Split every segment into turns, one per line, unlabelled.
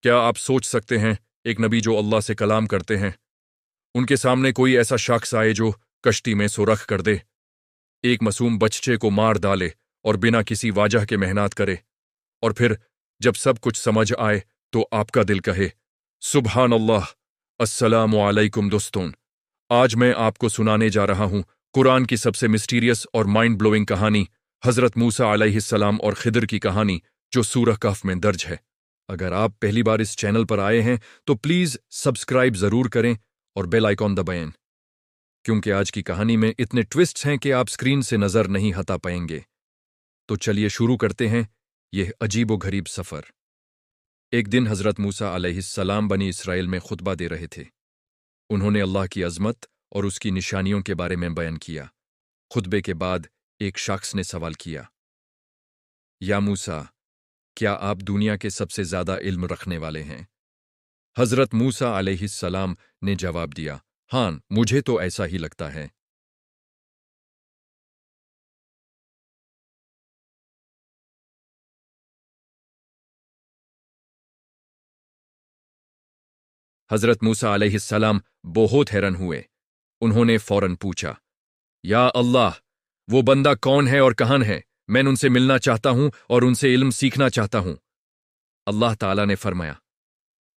کیا آپ سوچ سکتے ہیں ایک نبی جو اللہ سے کلام کرتے ہیں، ان کے سامنے کوئی ایسا شخص آئے جو کشتی میں سرخ کر دے، ایک معصوم بچے کو مار ڈالے اور بنا کسی وجہ کے محنت کرے، اور پھر جب سب کچھ سمجھ آئے تو آپ کا دل کہے سبحان اللہ۔ السلام علیکم دوستون، آج میں آپ کو سنانے جا رہا ہوں قرآن کی سب سے مسٹیریس اور مائنڈ بلوئنگ کہانی، حضرت موسیٰ علیہ السلام اور خضر کی کہانی، جو سورہ کہف میں درج ہے۔ اگر آپ پہلی بار اس چینل پر آئے ہیں تو پلیز سبسکرائب ضرور کریں اور بیل آئیکن دبائیں، کیونکہ آج کی کہانی میں اتنے ٹوسٹس ہیں کہ آپ سکرین سے نظر نہیں ہٹا پائیں گے۔ تو چلیے شروع کرتے ہیں یہ عجیب و غریب سفر۔ ایک دن حضرت موسیٰ علیہ السلام بنی اسرائیل میں خطبہ دے رہے تھے۔ انہوں نے اللہ کی عظمت اور اس کی نشانیوں کے بارے میں بیان کیا۔ خطبے کے بعد ایک شخص نے سوال کیا، یا موسیٰ، کیا آپ دنیا کے سب سے زیادہ علم رکھنے والے ہیں؟ حضرت موسیٰ علیہ السلام نے جواب دیا، ہاں، مجھے تو ایسا ہی لگتا ہے۔ حضرت موسیٰ علیہ السلام بہت حیران ہوئے۔ انہوں نے فوراً پوچھا، یا اللہ، وہ بندہ کون ہے اور کہاں ہے؟ میں ان سے ملنا چاہتا ہوں اور ان سے علم سیکھنا چاہتا ہوں۔ اللہ تعالیٰ نے فرمایا،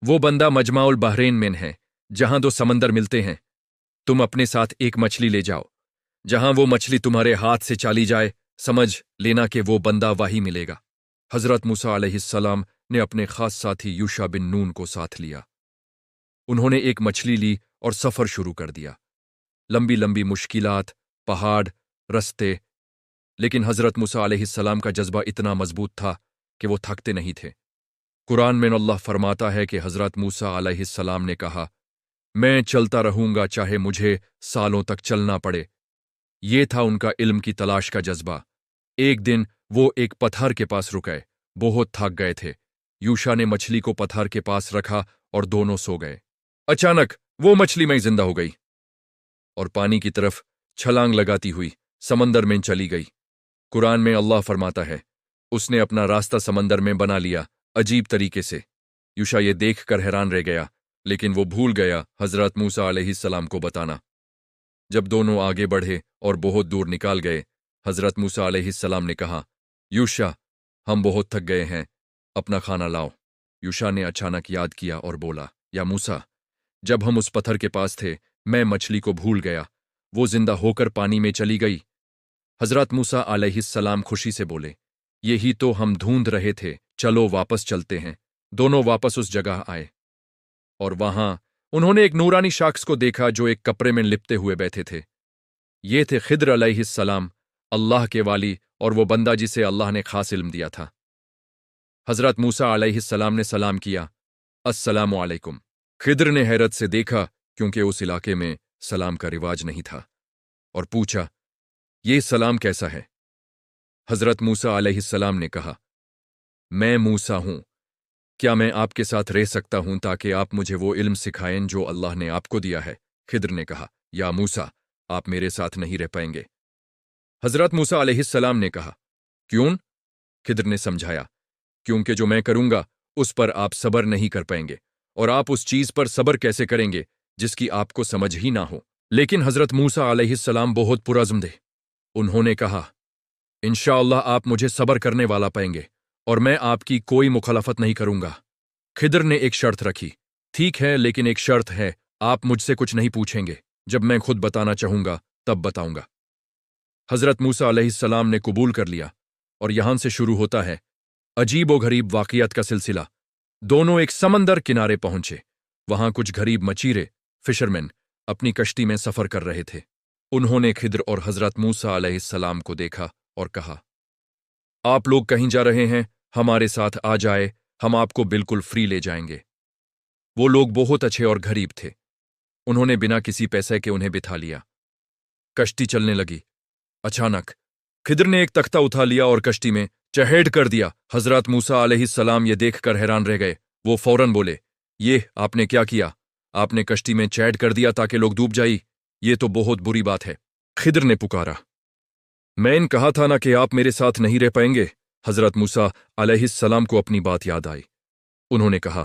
وہ بندہ مجمع البحرین میں ہے، جہاں دو سمندر ملتے ہیں۔ تم اپنے ساتھ ایک مچھلی لے جاؤ، جہاں وہ مچھلی تمہارے ہاتھ سے چلی جائے سمجھ لینا کہ وہ بندہ وہی ملے گا۔ حضرت موسیٰ علیہ السلام نے اپنے خاص ساتھی یوشع بن نون کو ساتھ لیا۔ انہوں نے ایک مچھلی لی اور سفر شروع کر دیا۔ لمبی لمبی مشکلات، پہاڑ، رستے، لیکن حضرت موسیٰ علیہ السلام کا جذبہ اتنا مضبوط تھا کہ وہ تھکتے نہیں تھے۔ قرآن میں اللہ فرماتا ہے کہ حضرت موسیٰ علیہ السلام نے کہا، میں چلتا رہوں گا چاہے مجھے سالوں تک چلنا پڑے۔ یہ تھا ان کا علم کی تلاش کا جذبہ۔ ایک دن وہ ایک پتھر کے پاس رکے، بہت تھک گئے تھے۔ یوشع نے مچھلی کو پتھر کے پاس رکھا اور دونوں سو گئے۔ اچانک وہ مچھلی میں زندہ ہو گئی اور پانی کی طرف چھلانگ لگاتی ہوئی سمندر میں چلی گئی۔ قرآن میں اللہ فرماتا ہے، اس نے اپنا راستہ سمندر میں بنا لیا عجیب طریقے سے۔ یوشع یہ دیکھ کر حیران رہ گیا، لیکن وہ بھول گیا حضرت موسیٰ علیہ السلام کو بتانا۔ جب دونوں آگے بڑھے اور بہت دور نکال گئے، حضرت موسیٰ علیہ السلام نے کہا، یوشع، ہم بہت تھک گئے ہیں، اپنا کھانا لاؤ۔ یوشع نے اچانک یاد کیا اور بولا، یا موسیٰ، جب ہم اس پتھر کے پاس تھے میں مچھلی کو بھول گیا، وہ زندہ ہو کر پانی میں چلی گئی۔ حضرت موسیٰ علیہ السلام خوشی سے بولے، یہی تو ہم ڈھونڈ رہے تھے، چلو واپس چلتے ہیں۔ دونوں واپس اس جگہ آئے اور وہاں انہوں نے ایک نورانی شخص کو دیکھا جو ایک کپڑے میں لپٹے ہوئے بیٹھے تھے۔ یہ تھے خضر علیہ السلام، اللہ کے والی اور وہ بندہ جسے اللہ نے خاص علم دیا تھا۔ حضرت موسیٰ علیہ السلام نے سلام کیا، السلام علیکم۔ خضر نے حیرت سے دیکھا کیونکہ اس علاقے میں سلام کا رواج نہیں تھا، اور پوچھا، یہ سلام کیسا ہے؟ حضرت موسیٰ علیہ السلام نے کہا، میں موسیٰ ہوں، کیا میں آپ کے ساتھ رہ سکتا ہوں تاکہ آپ مجھے وہ علم سکھائیں جو اللہ نے آپ کو دیا ہے؟ خضر نے کہا، یا موسیٰ، آپ میرے ساتھ نہیں رہ پائیں گے۔ حضرت موسیٰ علیہ السلام نے کہا، کیوں؟ خضر نے سمجھایا، کیونکہ جو میں کروں گا اس پر آپ صبر نہیں کر پائیں گے، اور آپ اس چیز پر صبر کیسے کریں گے جس کی آپ کو سمجھ ہی نہ ہو۔ لیکن حضرت موسیٰ علیہ السلام بہت پرعزم تھے۔ انہوں نے کہا، انشاءاللہ آپ مجھے صبر کرنے والا پائیں گے، اور میں آپ کی کوئی مخالفت نہیں کروں گا۔ خضر نے ایک شرط رکھی، ٹھیک ہے، لیکن ایک شرط ہے، آپ مجھ سے کچھ نہیں پوچھیں گے، جب میں خود بتانا چاہوں گا تب بتاؤں گا۔ حضرت موسیٰ علیہ السلام نے قبول کر لیا، اور یہاں سے شروع ہوتا ہے عجیب و غریب واقعات کا سلسلہ۔ دونوں ایک سمندر کنارے پہنچے۔ وہاں کچھ غریب مچھیرے، فشرمین، اپنی کشتی میں سفر کر رہے تھے۔ انہوں نے خضر اور حضرت موسیٰ علیہ السلام کو دیکھا اور کہا، آپ لوگ کہیں جا رہے ہیں؟ ہمارے ساتھ آ جائے، ہم آپ کو بالکل فری لے جائیں گے۔ وہ لوگ بہت اچھے اور غریب تھے۔ انہوں نے بنا کسی پیسے کے انہیں بٹھا لیا۔ کشتی چلنے لگی۔ اچانک خضر نے ایک تختہ اٹھا لیا اور کشتی میں چہیٹ کر دیا۔ حضرت موسیٰ علیہ السلام یہ دیکھ کر حیران رہ گئے۔ وہ فوراً بولے، یہ آپ نے کیا کیا؟ آپ نے کشتی میں چیٹ کر دیا تاکہ لوگ ڈوب جائیں، یہ تو بہت بری بات ہے۔ خضر نے پکارا، میں نے کہا تھا نا کہ آپ میرے ساتھ نہیں رہ پائیں گے۔ حضرت موسیٰ علیہ السلام کو اپنی بات یاد آئی۔ انہوں نے کہا،